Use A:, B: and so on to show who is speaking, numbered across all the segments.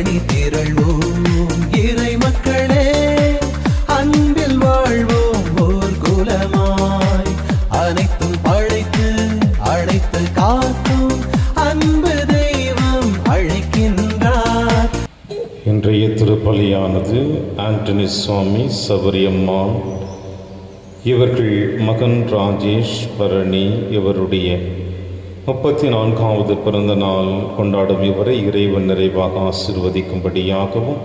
A: அணி திரள்வோம் இறை மக்களே, அன்பில் வாழ்வோம் ஓர் குலமாய். அனைத்தும் படைத்து அழைத்து காக்கும் அன்பு தெய்வம் அழைக்கின்றார்.
B: இன்றைய திருப்பலியானது ஆண்டனி சுவாமி, சபரியம்மாள் இவர்கள் மகன் ராஜேஷ் பரணி இவருடைய 34வது பிறந்த நாள் கொண்டாடும் இவரை இறைவன் நிறைவாக ஆசீர்வதிக்கும்படியாகவும்,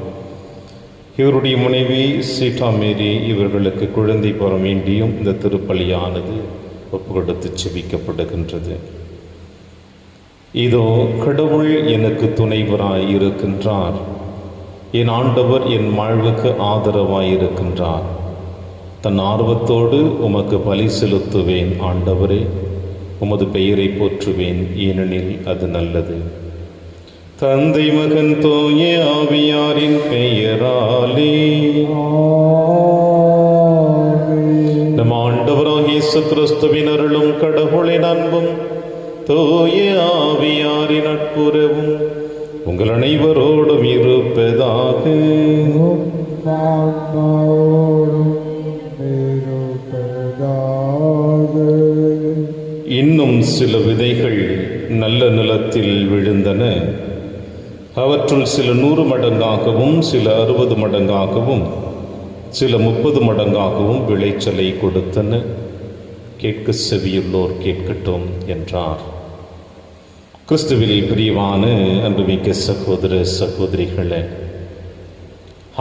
B: இவருடைய மனைவி சீட்டா மேரி இவர்களுக்கு குழந்தை பெற வேண்டியும் இந்த திருப்பலியானது ஒப்புக்கொடுத்து செபிக்கப்படுகின்றது. இதோ கடவுள் எனக்கு துணைவராய் இருக்கின்றார், என் ஆண்டவர் என் வாழ்வுக்கு ஆதரவாய் இருக்கின்றார். தன் ஆர்வத்தோடு உமக்கு பலி செலுத்துவேன் ஆண்டவரே, உமது பெயரை போற்றுவேன், ஏனெனில் அது நல்லது. தந்தை மகன் தூய ஆவியாரின் பெயராலே நம் ஆண்டவராகிய இயேசு கிறிஸ்துவின் அருளும் கடவுளின் அன்பும் தூய ஆவியாரின் நட்புறவும் உங்கள் அனைவரோடும் இருப்பதாக. இன்னும் சில விதைகள் நல்ல நிலத்தில் விழுந்தன. அவற்றுள் சில 100 மடங்காகவும், சில 60 மடங்காகவும், சில 30 மடங்காகவும் விளைச்சலை கொடுத்தன. கேட்க செவியுள்ளோர் கேட்கட்டும் என்றார். கிறிஸ்துவில் பிரியமான அன்புமிக்க சகோதர சகோதரிகளே,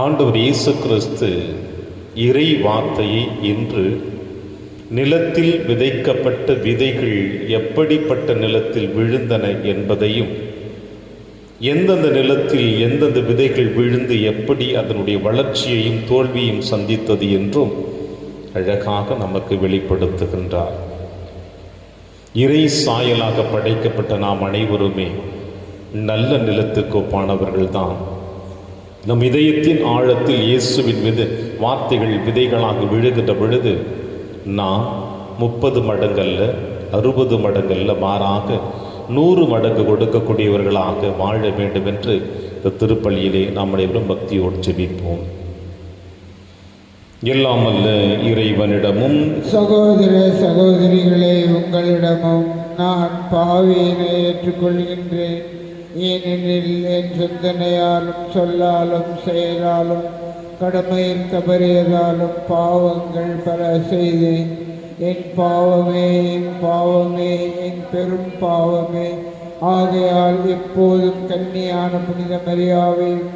B: ஆண்டவர் இயேசு கிறிஸ்து இறை வார்த்தையை இன்று நிலத்தில் விதைக்கப்பட்ட விதைகள் எப்படிப்பட்ட நிலத்தில் விழுந்தன என்பதையும், எந்தெந்த நிலத்தில் எந்தெந்த விதைகள் விழுந்து எப்படி அதனுடைய வளர்ச்சியையும் தோல்வியையும் சந்தித்தது என்றும் அழகாக நமக்கு வெளிப்படுத்துகின்றார். இறை சாயலாக படைக்கப்பட்ட நாம் அனைவருமே நல்ல நிலத்துக்கு ஒப்பானவர்கள்தான். நம் இதயத்தின் ஆழத்தில் இயேசுவின் மீது வார்த்தைகள் விதைகளாக விழுகின்ற பொழுது நாம் 30 மடங்கல்ல, 60 மடங்கல்ல, மாறாக 100 மடங்கு கொடுக்கக்கூடியவர்களாக வாழ வேண்டும் என்று இந்த திருப்பலியிலே நாம் அனைவரும் பக்தியோடு ஜெபிப்போம். எல்லாம் அல்ல இறைவனிடமும்
C: சகோதர சகோதரிகளே, உங்களிடமும் நான் பாவியினை ஏற்றுக்கொள்கின்றேன். ஏனெனில் என் சிந்தனையாலும் சொல்லாலும் செயலாலும் கடமையில் தவறியதாலும் பாவங்கள் பல செய்தேன். என் பாவமே, என் பாவமே, என் பெரும் பாவமே. ஆகையால் எப்போதும் கன்னியான புனித மரியாவையும்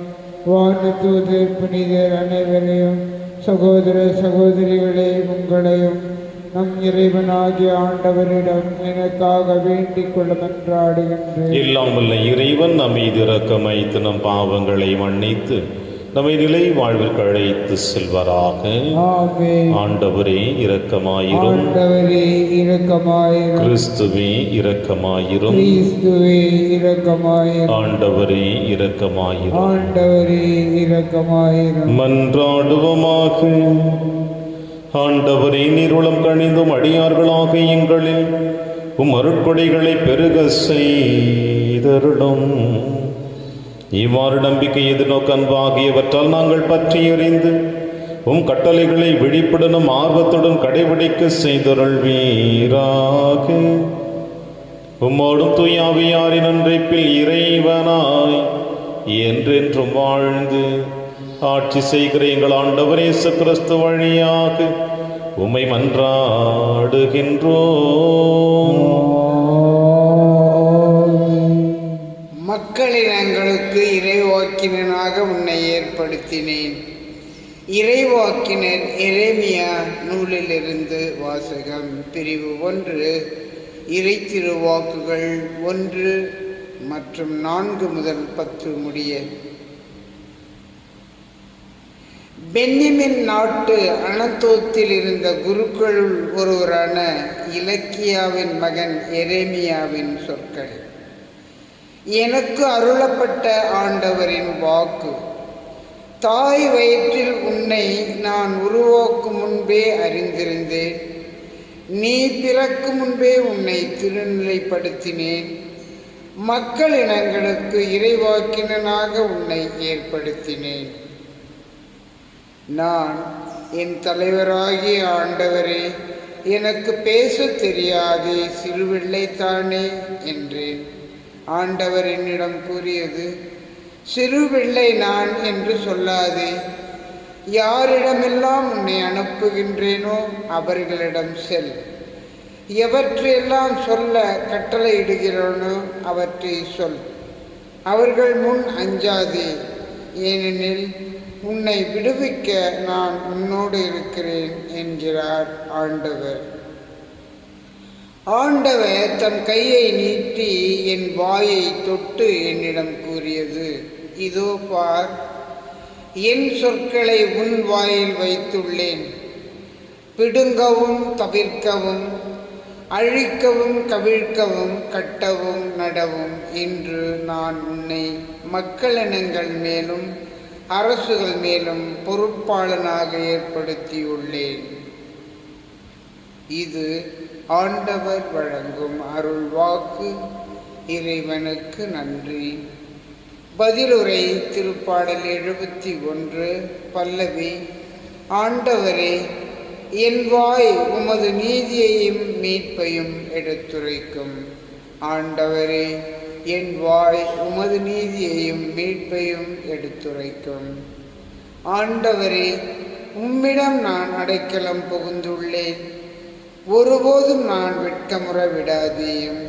C: வானதூதர் புனிதர் அனைவரையும், சகோதர சகோதரிகளே உங்களையும் நம் இறைவனாகிய ஆண்டவரிடம் எனக்காக வேண்டிக் கொள்ள மன்றாடுகின்றேன்.
B: எல்லாம் வல்ல இறைவன் நம் மீது இரக்கமைத்து நம் பாவங்களை மன்னித்து நம்மை நிலை வாழ்விற்கு அழைத்து செல்வராக. ஆண்டவரே இரக்கமாயிரும்.
C: ஆண்டவரே இரக்கமாயிரும்.
B: கிறிஸ்துவே இரக்கமாயிரும்.
C: கிறிஸ்துவே இரக்கமாயிரும்.
B: ஆண்டவரே இரக்கமாயிரும்.
C: ஆண்டவரே இரக்கமாயிரும்.
B: மன்றாடுவோமாக. ஆண்டவரே நீருளம் கணிந்தும் அடியார்களாக எங்களில் உம் அருட்கொடைகளை பெருக செய்தருளும். இவ்வாறு நம்பிக்கை எதிர்நோக்கு அன்பாகியவற்றால் நாங்கள் பற்றி எறிந்து உம் கட்டளைகளை விழிப்புடனும் ஆர்வத்துடன் கடைபிடிக்க செய்தருள்வீராக. உம்மோடும் தூயாவியாரின் ஒன்றைப்பில் இறைவனாய் என்றென்றும் வாழ்ந்து ஆட்சி செய்கிற எங்கள் ஆண்டவர் இயேசு கிறிஸ்து வழியாக உம்மை மன்றாடுகின்றோம்.
C: மக்களினங்களுக்கு இறைவாக்கினனாக உன்னை ஏற்படுத்தினேன். இறைவாக்கினர் எரேமியா நூலிலிருந்து வாசகம். பிரிவு 1. இறை திருவாக்குகள் 1 மற்றும் 4 முதல் 10 முடிய. பென்யமின் நாட்டு அனத்தோத்தில் இருந்த குருக்களுள் ஒருவரான இலக்கியாவின் மகன் எரேமியாவின் சொற்கள். எனக்கு அருளப்பட்ட ஆண்டவரின் வாக்கு. தாய் வயிற்றில் உன்னை நான் உருவாக்கும் முன்பே அறிந்திருந்தேன். நீ பிறக்கும் முன்பே உன்னை திருநிலைப்படுத்தினேன். மக்கள் இனங்களுக்கு இறைவாக்கினனாக உன்னை ஏற்படுத்தினேன். நான் என் தலைவராகிய ஆண்டவரே, எனக்கு பேச தெரியாதே, சிறுபிள்ளைத்தானே என்றேன். ஆண்டவர் என்னிடம் கூறியது, சிறுபிள்ளை நான் என்று சொல்லாதே. யாரிடமெல்லாம் உன்னை அனுப்புகின்றேனோ அவர்களிடம் செல். எவற்றையெல்லாம் சொல்ல கட்டளையிடுகிறோனோ அவற்றை சொல். அவர்கள் முன் அஞ்சாதே, ஏனெனில் உன்னை விடுவிக்க நான் உன்னோடு இருக்கிறேன் என்கிறார் ஆண்டவர். ஆண்டவர் தம் கையை நீட்டி என் வாயை தொட்டு என்னிடம் கூறியது, இதோ பார், என் சொற்களை உன் வாயில் வைத்துள்ளேன். பிடுங்கவும் தவிர்க்கவும், அழிக்கவும் கவிழ்க்கவும், கட்டவும் நடவும் இன்று நான் உன்னை மக்களினங்கள் மேலும் அரசுகள் மேலும் பொறுப்பாளனாக ஏற்படுத்தியுள்ளேன். இது ஆண்டவர் வழங்கும் அருள் வாக்கு. இறைவனுக்கு நன்றி. பதிலுரை. திருப்பாடல் 71 பல்லவி. ஆண்டவரே, என் வாய் உமது நீதியையும் மீட்பையும் எடுத்துரைக்கும். ஆண்டவரே, என் வாய் உமது நீதியையும் மீட்பையும் எடுத்துரைக்கும். ஆண்டவரே, உம்மிடம் நான் அடைக்கலம் புகுந்துள்ளேன். ஒருபோதும் நான் வெட்கமுற விடாதேயும்.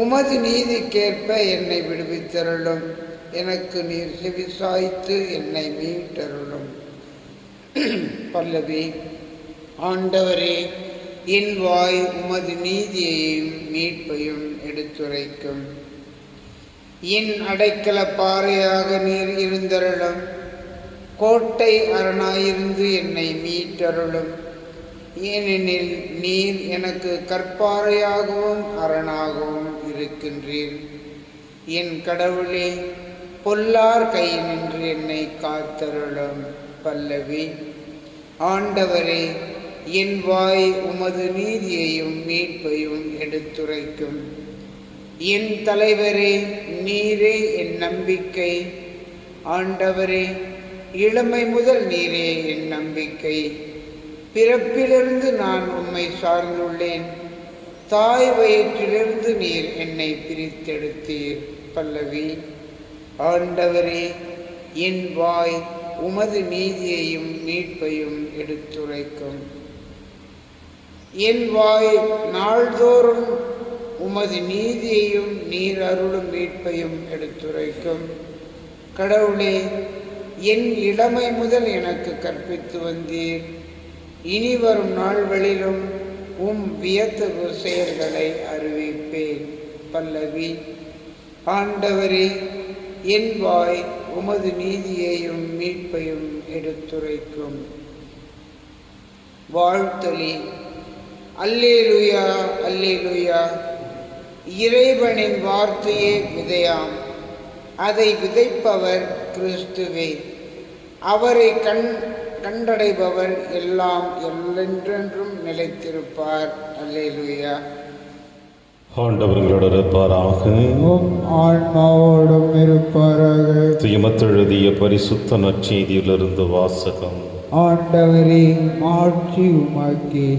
C: உமது நீதிக்கேற்ப என்னை விடுவித்தருளும். எனக்கு நீர் செவிசாய்த்து என்னை மீட்டருளும். பல்லவி. ஆண்டவரே, என் வாய் உமது நீதியையும் மீட்பையும் எடுத்துரைக்கும். என் அடைக்கல பாறையாக நீர் இருந்தருளும். கோட்டை அரணாயிருந்து என்னை மீட்டருளும். ஏனெனில் நீர் எனக்கு கற்பாறையாகவும் அரணாகவும் இருக்கின்றீர். என் கடவுளே, பொல்லார் கையினின்று என்னை காத்தருளும். பல்லவி. ஆண்டவரே, என் வாய் உமது நீதியையும் மீட்பையும் எடுத்துரைக்கும். என் தலைவரே, நீரே என் நம்பிக்கை. ஆண்டவரே, இளமை முதல் நீரே என் நம்பிக்கை. பிறப்பிலிருந்து நான் உம்மை சார்ந்துள்ளேன். தாய் வயிற்றிலிருந்து நீர் என்னை பிரித்தெடுத்தீர். பல்லவி. ஆண்டவரே, என் வாய் உமது நீதியையும் மீட்பையும் எடுத்துரைக்கும். என் வாய் நாள்தோறும் உமது நீதியையும் நீர் அருளும் மீட்பையும் எடுத்துரைக்கும். கடவுளே, என் இளமை முதல் எனக்கு கற்பித்து வந்தீர். இனி வரும் நாள்களிலும் வியத்தகு செயல்களை அறிவிப்பேன். பல்லவி. ஆண்டவரே, என் வாய் உமது நீதியையும் மீட்பையும் எடுத்துரைக்கும். வாழ்த்தொலி. அல்லேலூயா, அல்லேலூயா. இறைவனின் வார்த்தையே விதையாம். அதை விதைப்பவர் கிறிஸ்துவே. அவரை கண்டடைபவர் எல்லாம் என்றென்றும் நிலைத்திருப்பார். அல்லேலூயா.
B: ஆண்டவர்களோடு இருப்பாராக.
D: ஆன்மாவோடும் இருப்பாராக.
B: துயமத்தெழுதிய பரிசுத்த நற்செய்தியிலிருந்து வாசகம்.
D: ஆண்டவரே, மாட்சி உமக்கே.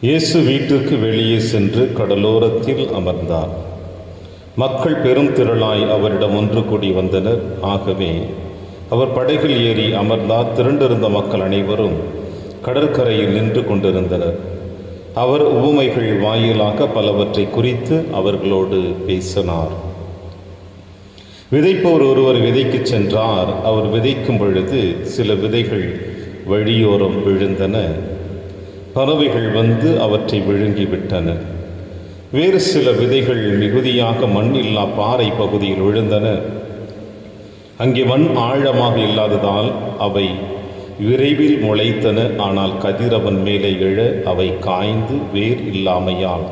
B: இயேசு வீட்டிற்கு வெளியே சென்று கடலோரத்தில் அமர்ந்தார். மக்கள் பெரும் திரளாய் அவரிடம் ஒன்று கூடி வந்தனர். ஆகவே அவர் படகில் ஏறி அமர்ந்தார். திரண்டிருந்த மக்கள் அனைவரும் கடற்கரையில் நின்று கொண்டிருந்தனர். அவர் உவமைகள் வாயிலாக பலவற்றை குறித்து அவர்களோடு பேசினார். விதைப்பவர் ஒருவர் விதைக்குச் சென்றார். அவர் விதைக்கும் பொழுது சில விதைகள் வழியோரம் விழுந்தன. பறவைகள் வந்து அவற்றை விழுங்கிவிட்டன. வேறு சில விதைகள் மிகுதியாக மண் இல்லா பாறை பகுதியில் விழுந்தன. அங்கே மண் ஆழமாக இல்லாததால் அவை விரைவில் முளைத்தன. ஆனால் கதிரவன் மேலே எழ அவை காய்ந்து வேர் இல்லாமையால்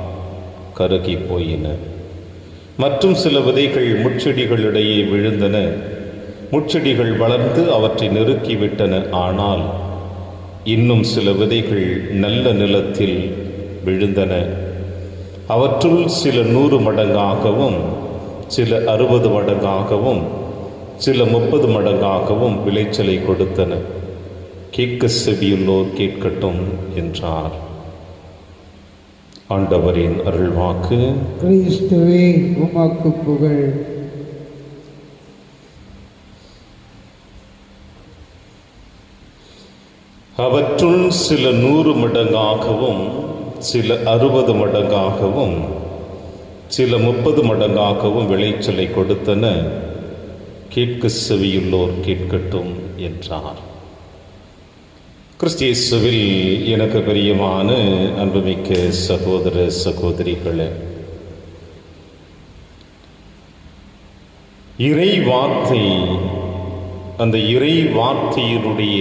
B: கருகி போயின. மற்றும் சில விதைகள் முட்செடிகளிடையே விழுந்தன. முட்செடிகள் வளர்ந்து அவற்றை நெருக்கிவிட்டன. ஆனால் இன்னும் சில விதைகள் நல்ல நிலத்தில் விழுந்தன. அவற்றுள் சில 100 மடங்காகவும், சில 60 மடங்காகவும், சில 30 மடங்காகவும் விளைச்சலை கொடுத்தன. கேட்க செவியுள்ளோர் கேட்கட்டும் என்றார். ஆண்டவரின் அருள்வாக்கு.
D: கிறிஸ்துவே உமக்கு புகழ்.
B: அவற்றுள் சில 100 மடங்காகவும், சில 60 மடங்காகவும், சில 30 மடங்காகவும் விளைச்சலை கொடுத்தன. கேட்க செவியுள்ளோர் கேட்கட்டும் என்றார். கிறிஸ்தியேசுவில் எனக்கு பிரியமான அன்புமிக்க சகோதர சகோதரிகளே, இறை வார்த்தை, அந்த இறை வார்த்தையினுடைய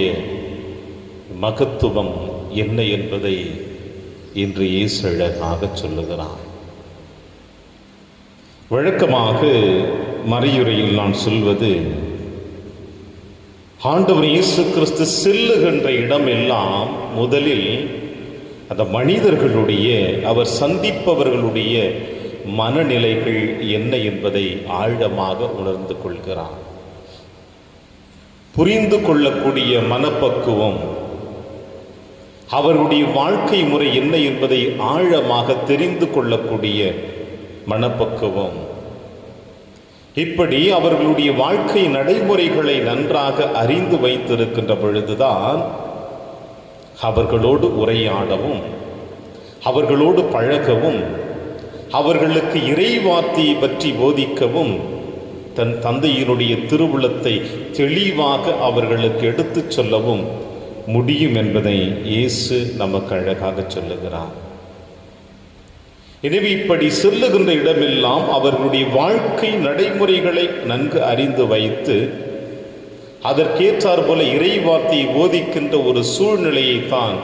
B: மகத்துவம் என்ன என்பதை இன்று இயேசு அழகாக சொல்லுகிறார். வழக்கமாக மறையுரையில் நான் சொல்வது, ஆண்டவர் இயேசு கிறிஸ்து செல்லுகின்ற இடமெல்லாம் முதலில் அந்த மனிதர்களுடைய, அவர் சந்திப்பவர்களுடைய மனநிலைகள் என்ன என்பதை ஆழமாக உணர்ந்து கொள்கிறார். புரிந்து கொள்ளக்கூடிய மனப்பக்குவம், அவர்களுடைய வாழ்க்கை முறை என்ன என்பதை ஆழமாக தெரிந்து கொள்ளக்கூடிய மனப்பக்குவம், இப்படி அவர்களுடைய வாழ்க்கை நடைமுறைகளை நன்றாக அறிந்து வைத்திருக்கின்ற பொழுதுதான் அவர்களோடு உரையாடவும், அவர்களோடு பழகவும், அவர்களுக்கு இறை வார்த்தையை பற்றி போதிக்கவும், தன் தந்தையினுடைய திருவுளத்தை தெளிவாக அவர்களுக்கு எடுத்துச் சொல்லவும் முடியும் என்பதை இயேசு நமக்கு அழகாக சொல்லுகிறார். எனவே இப்படி சொல்லுகின்ற இடமெல்லாம் அவர்களுடைய வாழ்க்கை நடைமுறைகளை நன்கு அறிந்து வைத்து அதற்கேற்றார் போல இறை வார்த்தையை போதிக்கின்ற ஒரு சூழ்நிலையை தான்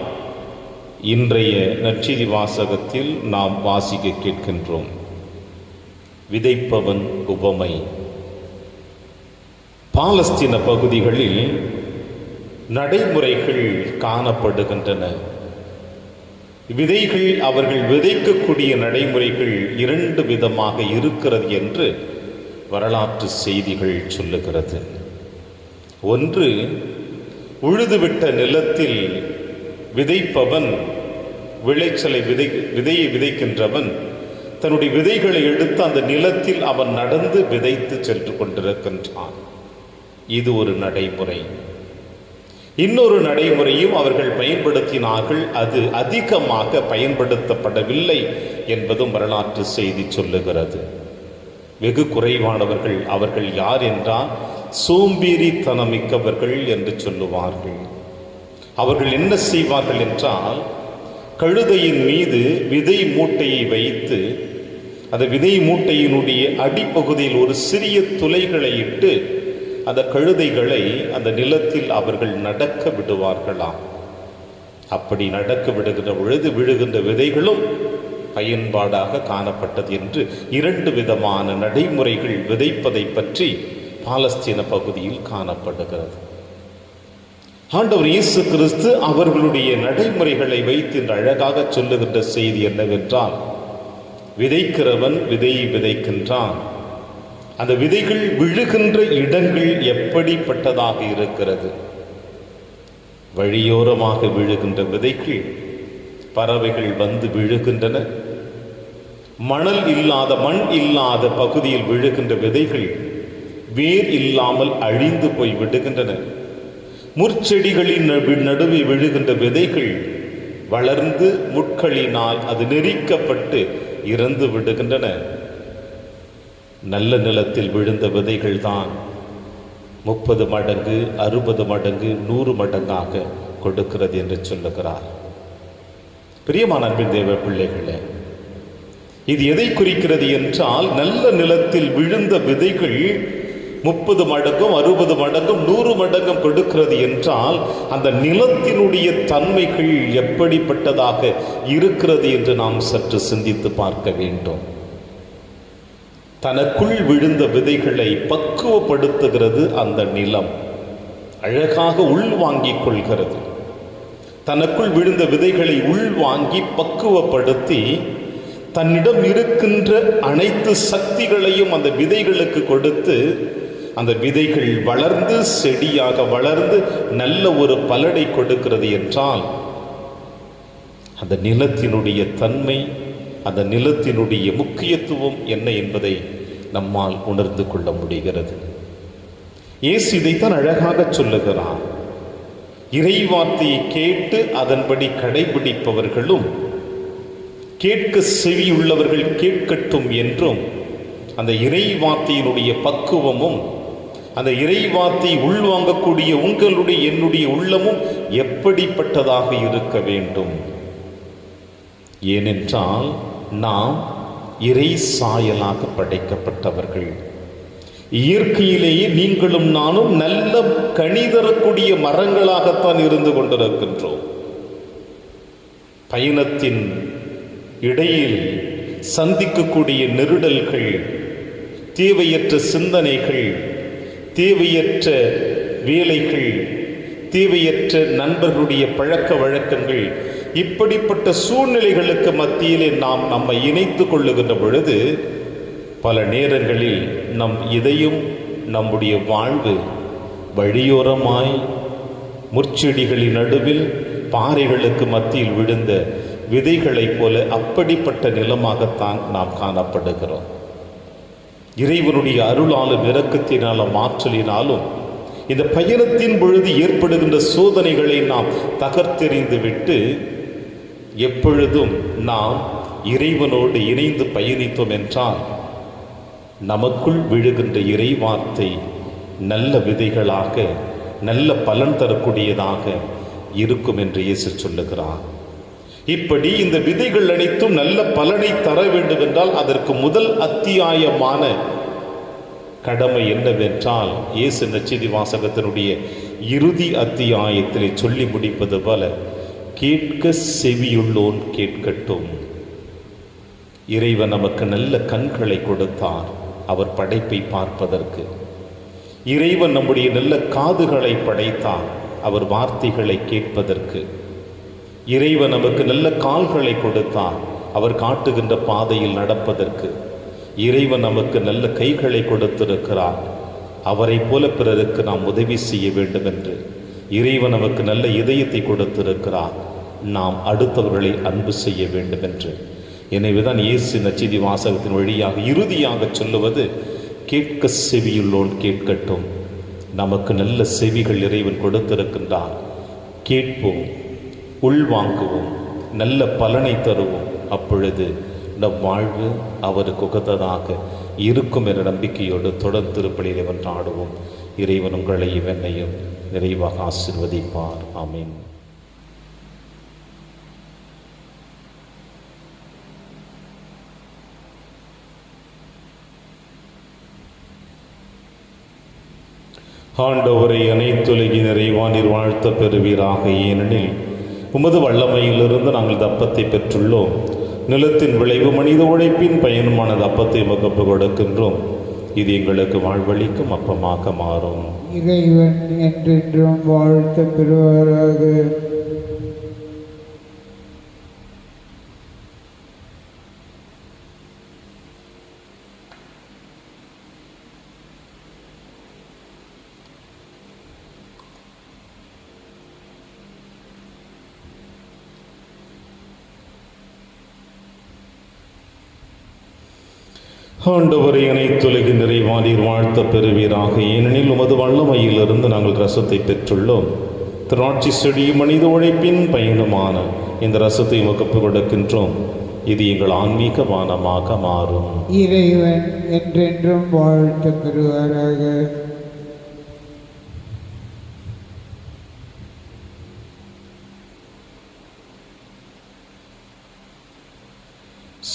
B: இன்றைய நற்செய்தி வாசகத்தில் நாம் வாசிக்க கேட்கின்றோம். விதைப்பவன் உபமை. பாலஸ்தீன பகுதிகளில் நடைமுறைகள் காணப்படுகின்றன. விதைகள், அவர்கள் விதைக்கக்கூடிய நடைமுறைகள் 2 விதமாக இருக்கிறது என்று வரலாற்று செய்திகள் சொல்லுகிறது. ஒன்று, உழுதுவிட்ட நிலத்தில் விதைப்பவன், விளைச்சலை விதையை விதைக்கின்றவன் தன்னுடைய விதைகளை எடுத்து அந்த நிலத்தில் அவன் நடந்து விதைத்து சென்று கொண்டிருக்கின்றான். இது ஒரு நடைமுறை. இன்னொரு நடைமுறையும் அவர்கள் பயன்படுத்தினார்கள், அது அதிகமாக பயன்படுத்தப்படவில்லை என்பதும் வரலாற்று செய்தி சொல்லுகிறது. வெகு குறைவானவர்கள். அவர்கள் யார் என்றால் சோம்பேறித்தனமிக்கவர்கள் என்று சொல்லுவார்கள். அவர்கள் என்ன செய்வார்கள் என்றால், கழுதையின் மீது விதை மூட்டையை வைத்து அந்த விதை மூட்டையினுடைய அடிப்பகுதியில் ஒரு சிறிய துளைகளை இட்டு அந்த கழுதைகளை அந்த நிலத்தில் அவர்கள் நடக்க விடுவார்களாம். அப்படி நடக்க விடுகின்ற பொழுது விழுகின்ற விதைகளும் பயன்பாடாக காணப்பட்டது என்று 2 விதமான நடைமுறைகள் விதைப்பதை பற்றி பாலஸ்தீன பகுதியில் காணப்படுகிறது. ஆண்டவர் இயேசு கிறிஸ்து அவர்களுடைய நடைமுறைகளை வைத்து இன்று அழகாக சொல்லுகின்ற செய்தி என்னவென்றால், விதைக்கிறவன் விதையை விதைக்கின்றான். அந்த விதைகள் விழுகின்ற இடங்கள் எப்படிப்பட்டதாக இருக்கிறது? வழியோரமாக விழுகின்ற விதைகள், பறவைகள் வந்து விழுகின்றன. மணல் இல்லாத, மண் இல்லாத பகுதியில் விழுகின்ற விதைகள் வேர் இல்லாமல் அழிந்து போய் விடுகின்றன. முற்செடிகளின் நடுவே விழுகின்ற விதைகள் வளர்ந்து முட்களினால் அது நெரிக்கப்பட்டு இறந்து விடுகின்றன. நல்ல நிலத்தில் விழுந்த விதைகள் தான் 30 மடங்கு, 60 மடங்கு, 100 மடங்காக கொடுக்கிறது என்று சொல்லுகிறார். பிரியமான அன்பின் தேவ பிள்ளைகளே, இது எதை குறிக்கிறது என்றால், நல்ல நிலத்தில் விழுந்த விதைகள் 30 மடங்கும் 60 மடங்கும் 100 மடங்கும் கொடுக்கிறது என்றால், அந்த நிலத்தினுடைய தன்மைகள் எப்படிப்பட்டதாக இருக்கிறது என்று நாம் சற்று சிந்தித்து பார்க்க வேண்டும். தனக்குள் விழுந்த விதைகளை பக்குவப்படுத்துகிறது அந்த நிலம். அழகாக உள்வாங்கிக் கொள்கிறது. தனக்குள் விழுந்த விதைகளை உள்வாங்கி பக்குவப்படுத்தி தன்னிடம் இருக்கின்ற அனைத்து சக்திகளையும் அந்த விதைகளுக்கு கொடுத்து அந்த விதைகள் வளர்ந்து செடியாக வளர்ந்து நல்ல ஒரு பலனை கொடுக்கிறது என்றால் அந்த நிலத்தினுடைய தன்மை, அந்த நிலத்தினுடைய முக்கியத்துவம் என்ன என்பதை நம்மால் உணர்ந்து கொள்ள முடிகிறது. இயேசு இதைத்தான் அழகாக சொல்லுகிறார். இறைவார்த்தையை கேட்டு அதன்படி கடைபிடிப்பவர்களும் கேட்க செவியுள்ளவர்கள் கேட்கட்டும் என்றும், அந்த இறைவார்த்தையினுடைய பக்குவமும் அந்த இறைவார்த்தையை உள்வாங்கக்கூடிய உங்களுடைய என்னுடைய உள்ளமும் எப்படிப்பட்டதாக இருக்க வேண்டும்? ஏனென்றால் நாம் இறை சாயலாக படைக்கப்பட்டவர்கள். இயற்கையிலேயே நீங்களும் நானும் நல்ல கனி தரக்கூடிய மரங்களாகத்தான் இருந்து கொண்டிருக்கின்றோம். பயணத்தின் இடையில் சந்திக்கக்கூடிய நெருடல்கள், தேவையற்ற சிந்தனைகள், தேவையற்ற வேலைகள், தேவையற்ற நண்பர்களுடைய பழக்க வழக்கங்கள், இப்படிப்பட்ட சூழ்நிலைகளுக்கு மத்தியிலே நாம் நம்மை இணைத்து கொள்ளுகின்ற பொழுது பல நேரங்களில் நம் இதயம், நம்முடைய வாழ்வு வழியோரமாய் முற்செடிகளின் நடுவில் பாறைகளுக்கு மத்தியில் விழுந்த விதைகளைப் போல அப்படிப்பட்ட நிலமாகத்தான் நாம் காணப்படுகிறோம். இறைவனுடைய அருளாலும் இரக்கத்தினாலும் ஆற்றலினாலும் இந்த பயணத்தின் பொழுது ஏற்படுகின்ற சோதனைகளை நாம் தகர்த்தெறிந்து விட்டு எப்பொழுதும் நாம் இறைவனோடு இணைந்து பயணித்தோம் என்றால் நமக்குள் விழுகின்ற இறைவார்த்தை நல்ல விதைகளாக, நல்ல பலன் தரக்கூடியதாக இருக்கும் என்று இயேசு சொல்லுகிறார். இப்படி இந்த விதைகள் அனைத்தும் நல்ல பலனை தர வேண்டும் என்றால் அதற்கு முதல் அத்தியாயமான கடமை என்னவென்றால், இயேசு நற்செய்தி வாசகத்தினுடைய இறுதி அத்தியாயத்திலே சொல்லி முடிப்பது போல, கேட்க செவியுள்ளோன் கேட்கட்டும். இறைவன் நமக்கு நல்ல கண்களை கொடுத்தார் அவர் படைப்பை பார்ப்பதற்கு. இறைவன் நம்முடைய நல்ல காதுகளை படைத்தார் அவர் வார்த்தைகளை கேட்பதற்கு. இறைவன் நமக்கு நல்ல கால்களை கொடுத்தார் அவர் காட்டுகின்ற பாதையில் நடப்பதற்கு. இறைவன் நமக்கு நல்ல கைகளை கொடுத்திருக்கிறார் அவரை போல பிறருக்கு நாம் உதவி செய்ய வேண்டும் என்று. இறைவன் நமக்கு நல்ல இதயத்தை கொடுத்திருக்கிறார் நாம் அடுத்தவர்களை அன்பு செய்ய வேண்டும் என்று. எனவேதான் இயேசு நற்செய்தி வாசகத்தின் வழியாக இறுதியாக சொல்லுவது, கேட்க செவியுள்ளோன் கேட்கட்டும். நமக்கு நல்ல செவிகள் இறைவன் கொடுத்திருக்கின்றார். கேட்போம், உள்வாங்குவோம், நல்ல பலனை தருவோம். அப்பொழுது நம் வாழ்வு அவருக்கு உகந்ததாக இருக்கும் என்ற நம்பிக்கையோடு தொடர்ந்து திருப்பலியை வென்றாடுவோம். இறைவன் உங்களையும் என்னையும் நிறைவாக ஆசீர்வதிப்பார். ஆமீன். ஆண்டவரை அனைத்துலகின் நிறைவானீர் வாழ்த்த பெறுவீராக. ஏனெனில் உமது வல்லமையிலிருந்து நாங்கள் தப்பத்தை பெற்றுள்ளோம். நிலத்தின் விளைவு மனித உழைப்பின் பயனுமான தப்பத்தை உமக்கு கொடுக்கின்றோம். இது எங்களுக்கு வாழ்வளிக்கும் அப்பமாக மாறும்.
D: இறைவன் என்றென்றும் வாழ்த்த பெறுவாராக.
B: ஆண்டவரை அனைத்துலகின் நிறைவானீர் வாழ்த்த பெறுவீராக. ஏனெனில் உமது வல்லமையிலிருந்து நாங்கள் ரசத்தை பெற்றுள்ளோம். திராட்சை செடியும் மனித உழைப்பின் பயனுமான இந்த ரசத்தை உமக்கு கொடுக்கின்றோம். இது எங்கள் ஆன்மீக பானமாக மாறும்.
D: இறைவன் என்றென்றும் வாழ்த்த பெறுவாராக.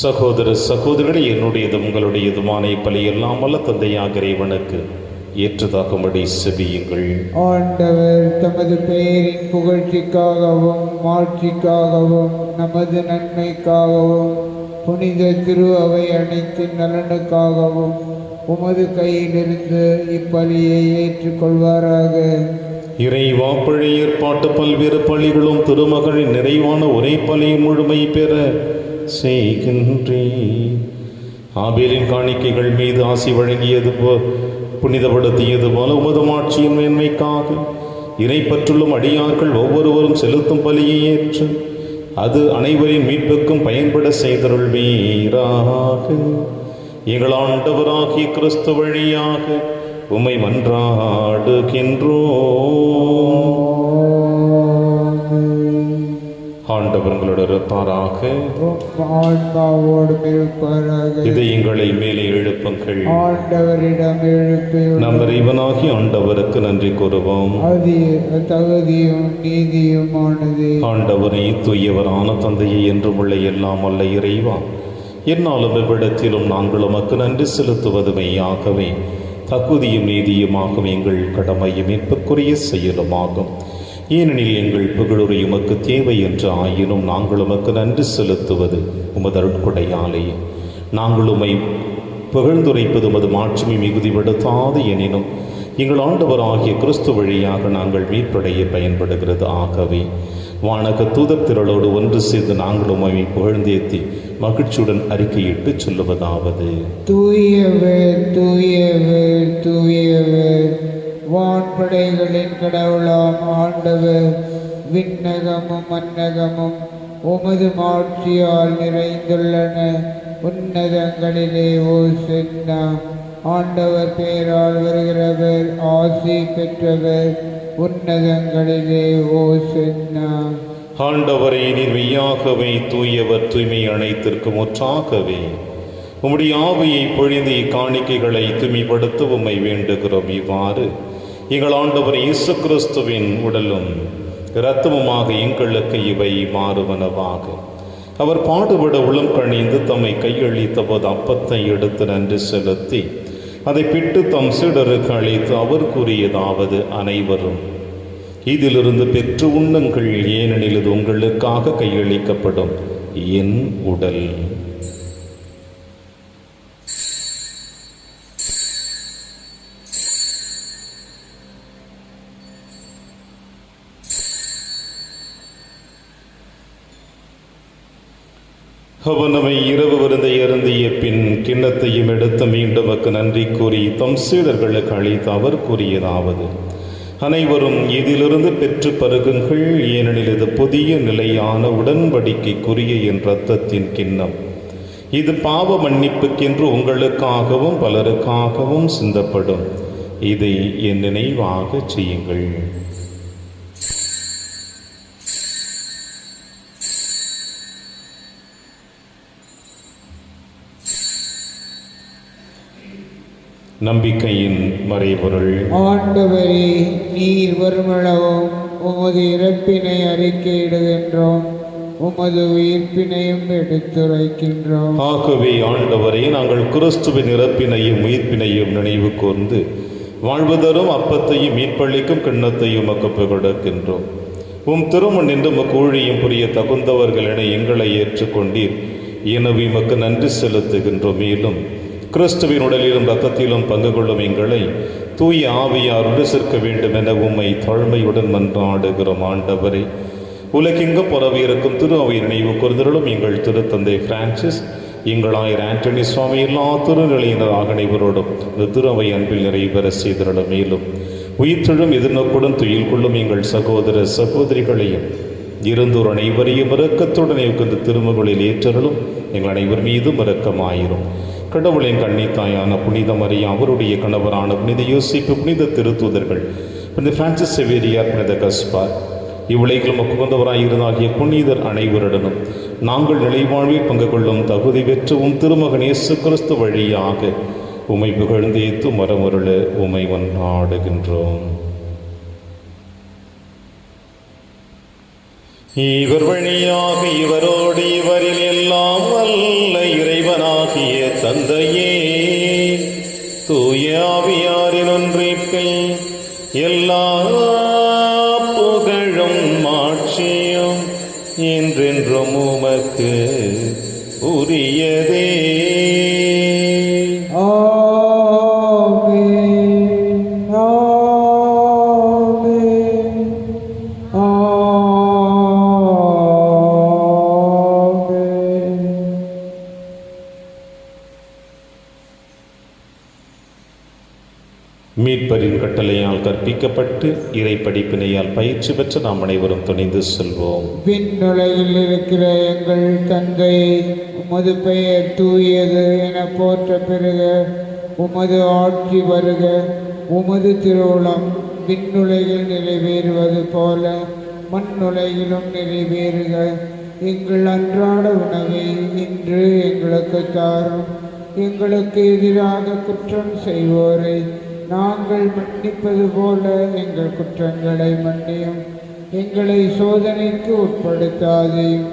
B: சகோதர சகோதரிகளே, என்னுடையதும் உங்களுடையதுமான பலியெல்லாம் வல்ல தந்தையாக இறைவனுக்கு ஏற்றதாகும்படி செபியுங்கள்.
D: ஆண்டவர் தமது பெயரின் புகழ்ச்சிக்காகவும் மாட்சிக்காகவும் நமது நன்மைக்காகவும் புனித திரு அவை அனைத்தின் நலனுக்காகவும் உமது கையிலிருந்து இப்பலியை ஏற்றுக்கொள்வாராக.
B: இறைவா, பழைய ஏற்பாட்டு பல்வேறு பலிகளும் திருமகளின் நிறைவான ஒரே பலியும் முழுமை பெற செய்கின்றேன். ஆபேலின் காணிக்கைகள் மீது ஆசி வழங்கியது புனிதப்படுத்தியது போல உமது ஆட்சியின் மேன்மைக்காக இறைப்பற்றுள்ளும் அடியார்கள் ஒவ்வொருவரும் செலுத்தும் பலியை ஏற்று அது அனைவரின் மீட்புக்கும் பயன்பட செய்தருள்வீராக. எங்கள் ஆண்டவராகிய கிறிஸ்து வழியாக உம்மை மன்றாடுகின்றோம். ஆண்டவர்களோடு இருப்பாராக. இதயங்களை மேலே எழுப்புங்கள்.
D: ஆண்டவரிடம் எழுப்பி
B: நம் இறைவனாகிய ஆண்டவருக்கு நன்றி கூறுவோம்.
D: அது தகுதியும் நீதியுமானது.
B: ஆண்டவரே, தூயவரான தந்தையை என்றும் உள்ள எல்லாம் அல்ல இறைவா, என்னாலும் எவ்விடத்திலும் நாங்கள் உமக்கு நன்றி செலுத்துவது மெய்யாகவே தகுதியும் நீதியுமாகும் எங்கள் கடமையும் மீட்புக்குரிய செயலுமாகும். ஏனெனில் எங்கள் புகழுரை உமக்கு தேவை என்று ஆயினும் நாங்கள் உமக்கு நன்றி செலுத்துவது உமது அருட்கொடையாலே. நாங்கள் உம்மை புகழ்ந்துரைப்பது உமது மாட்சிமை மிகுதிப்படுத்தாது எனினும் எங்கள் ஆண்டவராகிய கிறிஸ்து வழியாக நாங்கள் மீட்படைய பயன்படுகிறது. ஆகவே வானக தூதர் திரளோடு ஒன்று சேர்ந்து நாங்கள் உம்மை புகழ்ந்தேத்தி மகிழ்ச்சியுடன் அறிக்கையிட்டு சொல்லுவதாவது:
D: தூயவர் தூயவர் தூயவர், வான்படைகளின் கடவுளாம் ஆண்டவர், விண்ணகமும் மன்னகமும் உமது மாட்சியால் நிறைந்துள்ளன. உன்னதங்களிலே ஓசன்னா. ஆண்டவர் பெயரால் வருகிறவர் ஆசி பெற்றவர். உன்னதங்களிலே ஓசன்னா.
B: ஆண்டவரே, நீர் மெய்யாகவே தூயவர், தூய்மை அனைத்திற்கும் முற்றாகவே உம்முடைய ஆவியை பொழிந்து இக்காணிக்கைகளை தூய்மைப்படுத்த உம்மை வேண்டுகிறோம். இவ்வாறு எங்கள் ஆண்டவர் இயேசு கிறிஸ்துவின் உடலும் இரத்தமுமாக எங்களுக்கு இவை மாறுவனவாக. அவர் பாடுபட உளம் கணிந்து தம்மை கையளித்த போது அப்பத்தை எடுத்து நன்றி செலுத்தி அதை பிட்டு தம் சீடருக்கு அளித்து அவர் கூறியதாவது: அனைவரும் இதிலிருந்து பெற்று உண்ணுங்கள், ஏனெனில் இது உங்களுக்காக கையளிக்கப்படும் என் உடல். அவனவை இரவு விருந்தை அருந்திய பின் கிண்ணத்தையும் எடுத்து மீண்டும் நன்றி கூறி தம் சீடர்களுக்கு அளித்து அவர் கூறியதாவது: அனைவரும் இதிலிருந்து பெற்று பருகுங்கள், ஏனெனில் இது புதிய நிலையான உடன்படிக்கைக்குரிய என் இரத்தத்தின் கிண்ணம். இது பாவ மன்னிப்புக்கென்று உங்களுக்காகவும் பலருக்காகவும் சிந்தப்படும். இதை என் நினைவாக செய்யுங்கள். நம்பிக்கையின் மறைபொருள்.
D: ஆண்டவரே, நீர் வருமளவும் உமது இறப்பினை அறிக்கையிடுகின்றோம், உமது உயிர்ப்பினையும் எடுத்துரைக்கின்றோம்.
B: ஆகவே ஆண்டவரே, நாங்கள் கிறிஸ்துவின் இறப்பினையும் உயிர்ப்பினையும் நினைவு கூர்ந்து வாழ்வதரும் அப்பத்தையும் மீட்பளிக்கும் கிண்ணத்தையும் உமக்கு புகழ்கின்றோம். உம் திருமண் என்று உமக்கு ஊழியம் புரிய தகுந்தவர்கள் என எங்களை ஏற்றுக்கொண்டீர். எனவே உமக்கு நன்றி செலுத்துகின்றோம். மேலும் கிறிஸ்துவின் உடலிலும் இரத்தத்திலும் பங்கு கொள்ளும் எங்களை தூய ஆவியார் ஒன்று சேர்க்க வேண்டும் என உம்மை தாழ்மையுடன் மன்றாடுகிறோம். ஆண்டவரே, உலகெங்கும் பரவி இருக்கும் திரு அவை நினைவு கூர்ந்தருளும் எங்கள் திருத்தந்தை பிரான்சிஸ், எங்கள் ஆயர் ஆண்டனி சுவாமி, எல்லா திருநிலையினராக அனைவரோடும் இந்த திரு அவை அன்பில் நிறைவேற செய்தருளும். மேலும் உயிர்த்தெழும் எதிர்நோக்குடன் துயில் கொள்ளும் எங்கள் சகோதர சகோதரிகளையும் இருந்தோர் அனைவரையும் இரக்கத்துடன் இந்த திருமகளில் ஏற்றருளும். எங்கள் அனைவர் மீதும் இரக்கமாயிரும். கடவுளின் கன்னித்தாயான புனித மரியா, அவருடைய கணவரான புனித யோசிப்பு, புனித திருத்தூதர்கள், புனித பிரான்சிஸ் செவேரியார், புனித கஸ்பார், இவ்வுலகிலும் உகந்தவராய் இருந்தாகிய புனிதர் அனைவருடனும் நாங்கள் நிலைவாழ்வில் பங்கு கொள்ளும் தகுதி பெற்றவும் திருமகன் இயேசு கிறிஸ்து வழியாக உம்மை புகழ்ந்தேத்து மரமுருள உம்மை கொண்டாடுகின்றோம். இவர் வழியாக இவரோடு இவரில் எல்லாம் வல்ல இறைவனாகிய தந்தையே, தூய ஆவியாரின் ஒன்றிப்பில் எல்லா புகழும் மாட்சியும் என்றென்றும் உமக்கு உரியதே. மீட்பரின் கட்டளையால் கற்பிக்கப்பட்டு இறை படிப்பினையால் பயிற்சி பெற்ற நாம் அனைவரும் துணிந்து செல்வோம்.
D: விண்ணுலகில் இருக்கிற எங்கள் தந்தை, உமது பெயர் தூயது என போற்ற பெறுக. உமது ஆட்சி வருக. உமது திருவுளம் விண்ணுலகில் நிறைவேறுவது போல மண்ணுலகிலும் நிறைவேறுக. எங்கள் அன்றாட உணவை இன்று எங்களுக்கு தாரும். எங்களுக்கு எதிராக குற்றம் செய்வோரை நாங்கள் மன்னிப்பது போல எங்கள் குற்றங்களை மன்னியும். எங்களை சோதனைக்கு உட்படுத்தாதையும்,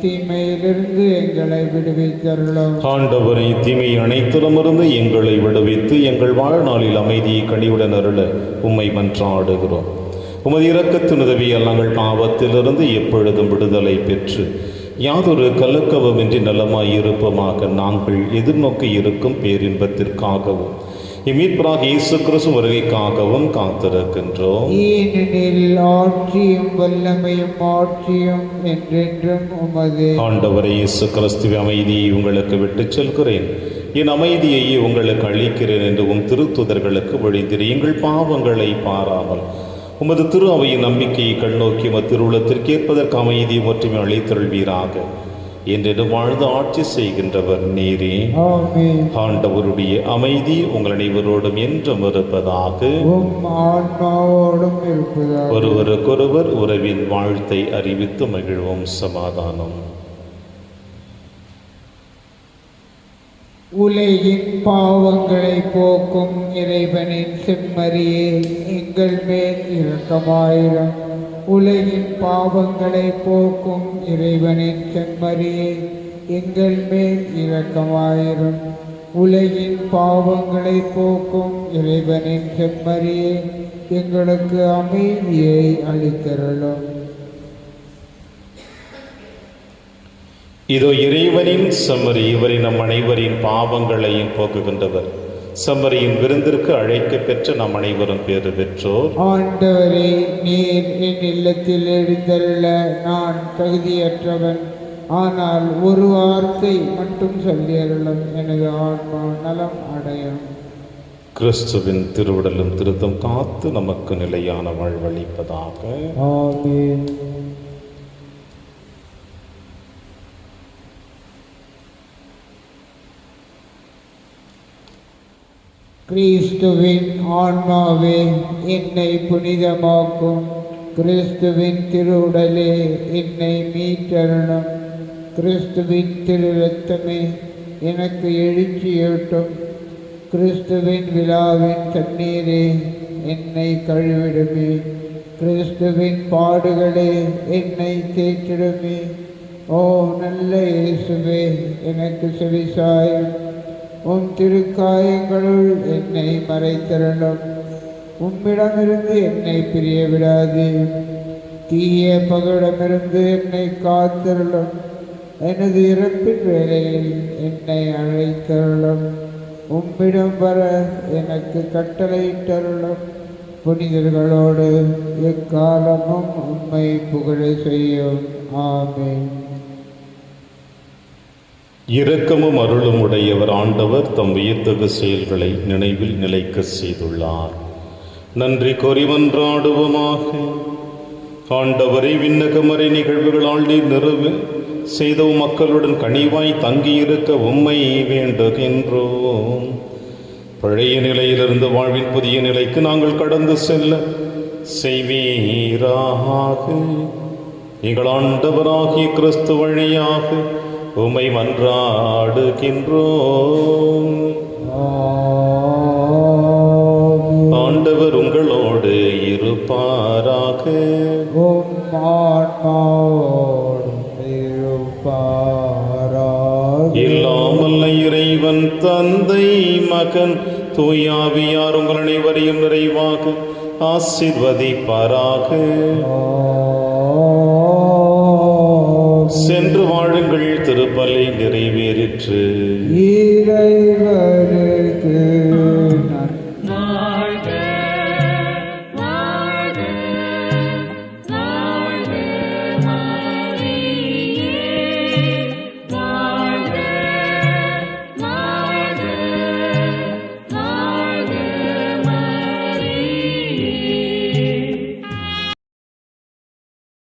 D: தீமையிலிருந்து எங்களை விடுவித்தருளும்.
B: ஆண்டவரை, தீமை அனைத்திலுமிருந்து எங்களை விடுவித்து எங்கள் வாழ்நாளில் அமைதியை கனிவுடன் அருள உம்மை மன்றாடுகிறோம். உமது இரக்கத்தின் உதவியால் நாங்கள் பாவத்திலிருந்து எப்பொழுதும் விடுதலை பெற்று யாதொரு கலக்கவுமின்றி நலமாய் இருப்பமாக நாங்கள் எதிர்நோக்கி இருக்கும் பேரின்பத்திற்காகவும் இம்மீட்பராக இயேசு கிறிஸ்து வருகைக்காகவும் காத்திருக்கின்றோம்.
D: ஏனெனில் ஆட்சியும் வல்லமையும் ஆட்சியும் என்றென்றும் உமது.
B: ஆண்டவரே இயேசு கிறிஸ்துவே, அமைதியை உங்களுக்கு விட்டுச் செல்கிறேன், என் அமைதியை உங்களுக்கு அளிக்கிறேன் என்று உம் திருத்துதர்களுக்கு வழிந்தீர். எங்கள் பாவங்களை பாராமல் உமது திரு அவையின் நம்பிக்கையை கண்ணோக்கி திருவுளத்திற்கு ஏற்பதற்கு அமைதியை ஒற்றுமை அளித்தருள்வீராக. என்று வாழ்ந்து ஆட்சி செய்கின்றவர் நீரே. ஆண்டவருடைய அமைதி உங்கள் அனைவரோடும் என்றும் இருப்பதாக. ஒருவருக்கொருவர் உறவின் வாழ்த்தை அறிவித்து மகிழ்வோம். சமாதானம்.
D: உலகின் பாவங்களை போக்கும் இறைவனின் செம்மறியே, எங்கள் மேல் இரக்கமாயிரம். உலகின் பாவங்களை போக்கும் இறைவனின் செம்மறியே, எங்கள் மேல் இரக்கமாயிரும். உலகின் பாவங்களை போக்கும் இறைவனின் செம்மறியே, எங்களுக்கு அமைதியை அளித்தருளும்.
B: இதோ இறைவனின் செம்மறி, இவரை நம் அனைவரின் பாவங்களையும் போக்குகின்றவர். செம்மறியின் விருந்திற்கு அழைக்க பெற்ற நம் அனைவரும் பேறு பெற்றோர்.
D: ஆண்டவரே, நீர் என் இல்லத்தில் எழுந்தருள நான் தகுதியற்றவன். ஆனால் ஒரு வார்த்தை மட்டும் சொல்லியருளும், எனது ஆன்மா நலம் அடையும்.
B: கிறிஸ்துவின் திருவுடலும் திருத்தம் காத்து நமக்கு நிலையான வாழ்வளிப்பதாக.
D: ஆமென். கிறிஸ்துவின் ஆன்மாவே என்னை புனிதமாக்கும். கிறிஸ்துவின் திருவுடலே என்னை மீட்டருளும். கிறிஸ்துவின் திரு இரத்தமே எனக்கு எழுச்சியூட்டும். கிறிஸ்துவின் விழாவின் தண்ணீரே என்னை கழுவிடுமே. கிறிஸ்துவின் பாடுகளே என்னை தேற்றிடுமே. ஓ நல்ல இயேசுவே, எனக்கு செவிசாயும். உம் திருக்காயங்களுள் என்னை மறைத்தருளும். உம்மிடமிருந்து என்னை பிரிய விடாதே. தீய பகையிடமிருந்து என்னை காத்தருளும். எனது இறப்பின் வேளையில் என்னை அழைத்தருளும். உம்மிடம் வர எனக்கு கட்டளையிட்டருளும். புனிதர்களோடு எக்காலமும் உம்மை புகழ செய்யும். ஆமென்.
B: இரக்கமும் அருளும் உடையவர் ஆண்டவர் தம் வியத்தகு செயல்களை நினைவில் நிலைக்க செய்துள்ளார். நன்றி கூறி மன்றாடுவோமாக. ஆண்டவரை, விண்ணகமறை நிகழ்வுகளால் நீர் நிறைவு செய்த மக்களுடன் கனிவாய் தங்கியிருக்க உம்மை வேண்டுகின்றோம். பழைய நிலையிலிருந்து வாழ்வின் புதிய நிலைக்கு நாங்கள் கடந்து செல்ல செய்வீராக. எங்கள் ஆண்டவராகிய கிறிஸ்து வழியாக உம்மை மன்றாடுகின்றோம். ஆண்டவர் உங்களோடு இருப்பாராக. இல்லாமல்ல இறைவன் தந்தை, மகன், தூயாவியார் உங்கள் அனைவரையும் நிறைவாக ஆசீர்வதிப்பாராக. சென்று வாழுங்கள், திருப்பலி நிறைவேறிற்று.